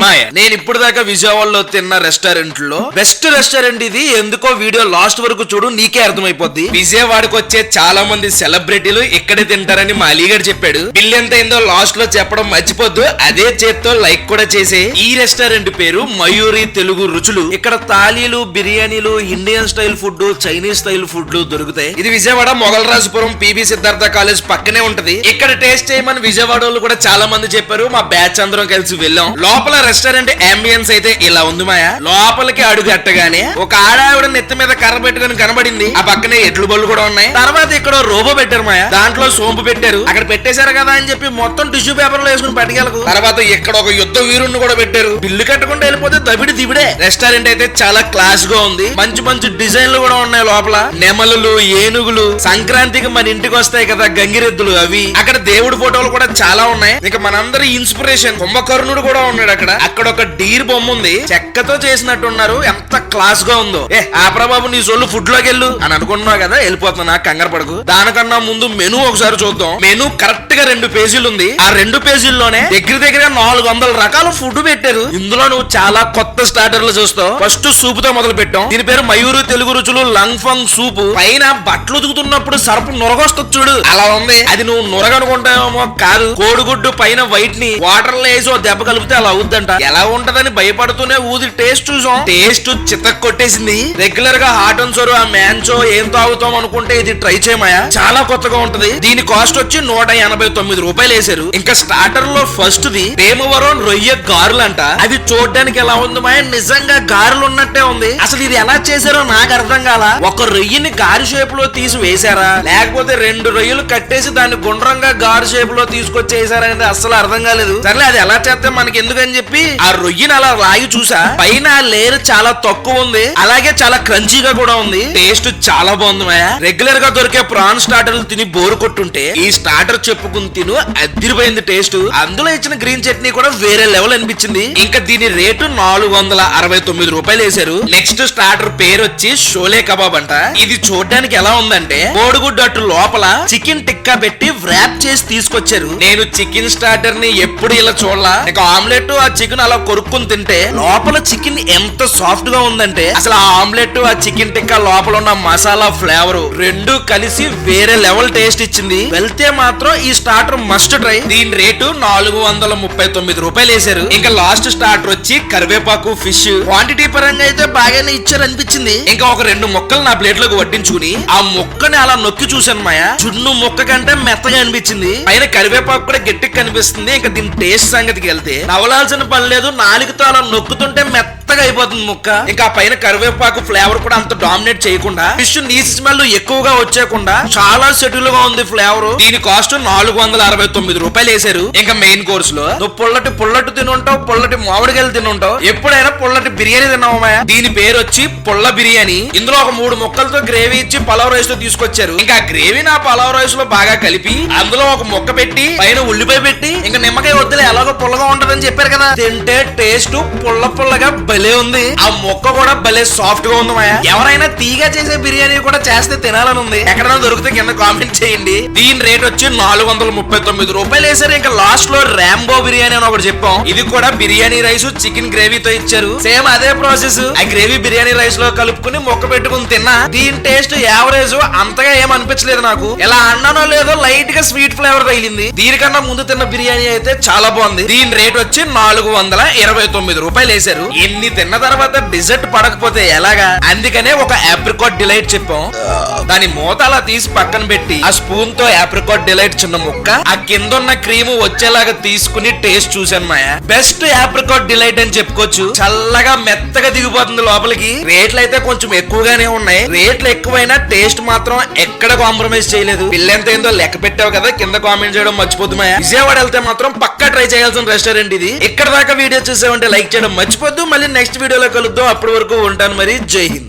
మాయ నేను ఇప్పుడు దాకా విజయవాడలో తిన్న రెస్టారెంట్ లో బెస్ట్ రెస్టారెంట్ ఇది. ఎందుకో వీడియో లాస్ట్ వరకు చూడు, నీకే అర్థమైపోద్ది. విజయవాడకు వచ్చే చాలా మంది సెలబ్రిటీలు ఇక్కడే తింటారని మా అలీగారు చెప్పాడు. బిల్ ఎంత అయిందో లాస్ట్ లో చెప్పడం మర్చిపోద్దు. అదే చేత్తో లైక్ కూడా చేసే. ఈ రెస్టారెంట్ పేరు మయూరి తెలుగు రుచులు. ఇక్కడ తాలీలు, బిర్యానీలు, Indian style food, Chinese style food దొరుకుతాయి. ఇది విజయవాడ మొగలరాజపురం పిబి సిద్ధార్థ కాలేజ్ పక్కనే ఉంటది. ఇక్కడ టేస్ట్ చేయమని విజయవాడ వాళ్ళు కూడా చాలా మంది చెప్పారు. మా బ్యాచ్ అందరం కలిసి వెళ్ళాం. లోపల రెస్టారెంట్ అంబియన్స్ అయితే ఇలా ఉంది మాయా. లోపలికి అడుగు అట్టగానే ఒక ఆడావిడ నెత్తి మీద కర్ర పెట్టుకుని కనబడింది. ఆ పక్కనే ఎడ్లు బళ్ళు కూడా ఉన్నాయి. తర్వాత ఇక్కడ రోబో పెట్టారు మాయా. దాంట్లో సోంపు పెట్టారు. అక్కడ పెట్టేశారు కదా అని చెప్పి మొత్తం టిష్యూ పేపర్ లో వేసుకుని పట్టుకెళ్ళకు. తర్వాత ఇక్కడ ఒక యుద్ధ వీరుణ్ణి కూడా పెట్టారు. బిల్లు కట్టుకుంటూ వెళ్ళిపోతే దబిడి దిబిడే. రెస్టారెంట్ అయితే చాలా క్లాస్ గా ఉంది. మంచి మంచి డిజైన్లు కూడా ఉన్నాయి లోపల. నెమలులు, ఏనుగులు, సంక్రాంతికి మన ఇంటికి వస్తాయి కదా గంగిరెద్దులు, అవి. అక్కడ దేవుడి ఫోటోలు కూడా చాలా ఉన్నాయి. ఇక మనందరి ఇన్స్పిరేషన్ కుంభకర్ణుడు కూడా ఉన్నాడు అక్కడ. అక్కడ ఒక డీర్ బొమ్మ ఉంది, చెక్కతో చేసినట్టున్నారు. ఎంత క్లాస్ గా ఉందో. ఆప్రబాబు నీ సొల్లు ఫుడ్ లోకి వెళ్ళు అని అనుకుంటున్నావు కదా, వెళ్ళిపోతున్నా, కంగారు పడకు. దానికన్నా ముందు మెనూ ఒకసారి చూద్దాం. మెనూ కరెక్ట్ గా 2 పేజీలు ఉంది. ఆ 2 పేజీల్లోనే దగ్గర 400 రకాల ఫుడ్ పెట్టారు. ఇందులో నువ్వు చాలా కొత్త స్టార్టర్లు చూస్తావు. ఫస్ట్ సూప్ తో మొదలు పెట్టాం. దీని పేరు మయూరు తెలుగు రుచులు లంగ్ ఫంగ్ సూప్. పైన బట్టలు ఉతుకుతున్నప్పుడు సర్పు నొరగొస్తుంది చూడు, అలా ఉంది. అది నువ్వు నొరగనుకుంటావేమో, కాదు. కోడిగుడ్డు పైన వైట్ ని వాటర్ లో వేసి దెబ్బ కలిపితే అలా అవుద్దంట. ఎలా ఉంటదని భయపడుతూనే ఊది టేస్ట్ చూసాం. టేస్ట్ చితక్ కొట్టేసింది. రెగ్యులర్ గా హాట్ అండ్ సోర్, ఆ మ్యాన్చో ఏం తాగుతాం అనుకుంటే ఇది ట్రై చేయమాయా. చాలా కొత్తగా ఉంటది. దీని కాస్ట్ వచ్చి 189 రూపాయలు వేసారు. ఇంకా స్టార్టర్ లో ఫస్ట్ ది భీమవరం రొయ్య గారులు అంట. అది చూడడానికి ఎలా ఉంది మాయా, నిజంగా గారెలు ఉన్నట్టే ఉంది. అసలు ఇది ఎలా చేశారో నాకు అర్థం కాల. ఒక రొయ్యని గారి షేప్ లో తీసి వేసారా, లేకపోతే 2 రొయ్యలు కట్టేసి దాన్ని గుండ్రంగా గారు షేప్ లో తీసుకొచ్చేసారా అనేది అసలు అర్థం కాలేదు. సర్లే, అది ఎలా చేస్తే మనకి ఎందుకని చెప్పి ఆ రొయ్యని అలా రాయి చూసా. పైన లేయర్ చాలా తక్కువ ఉంది, అలాగే చాలా క్రంచీగా కూడా ఉంది. టేస్ట్ చాలా బాగుంది మాయా. రెగ్యులర్ గా దొరికే ప్రాన్ స్టార్టర్లు తిని బోరు కొట్టుంటే ఈ స్టార్టర్ చెప్పుకుని తిను, అదిరిపోయింది టేస్ట్. అందులో ఇచ్చిన గ్రీన్ చట్నీ కూడా వేరే లెవెల్ అనిపించింది. ఇంకా దీని రేటు 469 రూపాయలు వేశారు. నెక్స్ట్ స్టార్టర్ పేరు వచ్చి షోలే కబాబ్ అంట. ఇది చూడడానికి ఎలా ఉందంటే, కోడిగుడ్డు అట్టు లోపల చికెన్ టిక్కా పెట్టి వ్రాప్ చేసి తీసుకొచ్చారు. నేను చికెన్ స్టార్టర్ ని ఎప్పుడు ఇలా చూడలా. ఇక ఆమ్లెట్, ఆ చికెన్ అలా కొరుక్కుని తింటే లోపల చికెన్ ఎంత సాఫ్ట్ గా ఉందంటే, అసలు ఆ ఆమ్లెట్, ఆ చికెన్ టిక్కా లోపల ఉన్న మసాలా ఫ్లేవర్ రెండు కలిసి వేరే లెవెల్ టేస్ట్ ఇచ్చింది. వెళ్తే మాత్రం ఈ స్టార్టర్ మస్ట్ ట్రై. దీని రేటు 439 రూపాయలు వేశారు. ఇంకా లాస్ట్ స్టార్టర్ వచ్చి కరివేపాకు ఫిష్. క్వాంటిటీ పరంగా అయితే బాగానే ఇచ్చారు అనిపించింది. ఇంకా ఒక 2 ముక్కలు నా ప్లేట్ లోకి వడ్డించుకుని ఆ ముక్కని అలా నొక్కి చూశాను మాయా. చున్ను ముక్క కంటే మెత్తగా అనిపించింది. పైన కరివేపాకు కూడా గట్టిగా కనిపిస్తుంది. ఇంకా దీని టేస్ట్ సంగతికి వెళ్తే నవలాల్సిన పని లేదు. నాలుగుతో అలా నొక్కుతుంటే మెత్తగా అయిపోతుంది ముక్క. ఇంకా పైన కరివేపాకు ఫ్లేవర్ కూడా అంత డామినేట్ చేయకుండా, ఫిష్ నీసి స్మెల్ ఎక్కువగా వచ్చేయకుండా చాలా సెటిల్ గా ఉంది ఫ్లేవర్. దీని కాస్ట్ 469 రూపాయలు వేశారు. ఇంకా మెయిన్ కోర్స్ లో నువ్వు పుల్లటి తినుంటావు, పుల్లటి మామిడికాయలు తినుంటావు. ఎప్పుడైనా పుల్లటి బిర్యానీ తిన్నావా? దీని పేరు వచ్చి పుల్ల బిర్యానీ. ఇందులో ఒక 3 ముక్కలతో గ్రేవీ ఇచ్చి పలావ్ రైస్ తో తీసుకొచ్చారు. ఇంకా గ్రేవీ నా పలావ్ రైస్ లో బాగా కలిపి అందులో ఒక ముక్క పెట్టి పైన ఉల్లిపాయ పెట్టి, ఇంకా నిమ్మకాయ వద్దులే ఎలాగో పుల్లగా ఉంటదని చెప్పారు కదా, తింటే టేస్ట్ పుల్లగా భలే ఉంది. ఆ ముక్క కూడా భలే సాఫ్ట్ గా ఉంది మాయా. ఎవరైనా తీగా చేసే బిర్యానీ కూడా చేస్తే తినాలని ఉంది. ఎక్కడైనా దొరికితే కింద కామెంట్ చేయండి. దీని రేట్ వచ్చి 439 రూపాయలు వేసారు. ఇంకా లాస్ట్ లో రాంబో బిర్యానీ అని ఒకటి చెప్పాం. ఇది కూడా బిర్యానీ రైస్ చికెన్ గ్రేవీతో ఇచ్చారు. సేమ్ అదే ప్రాసెస్. ఆ గ్రేవీ బిర్యానీ రైస్ లో కలుపుకుని మొక్క పెట్టుకుని తిన్నా. దీని టేస్ట్ యావరేజ్, అంతగా ఏం అనిపించలేదు నాకు. ఎలా అన్నానో లేదో లైట్ గా స్వీట్ ఫ్లేవర్ తగిలింది. దీనికన్నా ముందు తిన్న బిర్యానీ అయితే చాలా బాగుంది. దీని రేట్ వచ్చి 429 రూపాయలు వేశారు. ఎన్ని తిన్న తర్వాత డిజర్ట్ పడకపోతే ఎలాగా, అందుకనే ఒక ఆప్రికాట్ డిలైట్ చెప్పాం. దాని మూత అలా తీసి పక్కన పెట్టి ఆ స్పూన్ తో ఆప్రికాట్ డిలైట్ చిన్న ముక్క ఆ కింద ఉన్న క్రీమ్ వచ్చేలాగా తీసుకుని టేస్ట్ చూసాను మాయా. బెస్ట్ ఆప్రికాట్ డిలైట్ అని చెప్పుకోవచ్చు. చల్లగా మెత్తగా దిగిపోతుంది లోపలికి. రేట్లు అయితే కొంచెం ఎక్కువగానే ఉన్నాయి. రేట్లు ఎక్కువైనా టేస్ట్ మాత్రం ఎక్కడ కాంప్రమైజ్ చేయలేదు. బిల్ ఎంత అయిందో లెక్క పెట్టావు కదా, కింద కామెంట్ చేయడం మర్చిపోద్దు మాయా. విజయవాడ వెళ్తే మాత్రం పక్కా ట్రై చేయాల్సిన రెస్టారెంట్ ఇది. ఇక్కడ దాకా వీడియో చూసామంటే లైక్ చేయడం మర్చిపోద్దు. మళ్ళీ నెక్స్ట్ వీడియోలో కలుద్దాం. అప్పటి వరకు ఉంటాను మరి. జై హింద్.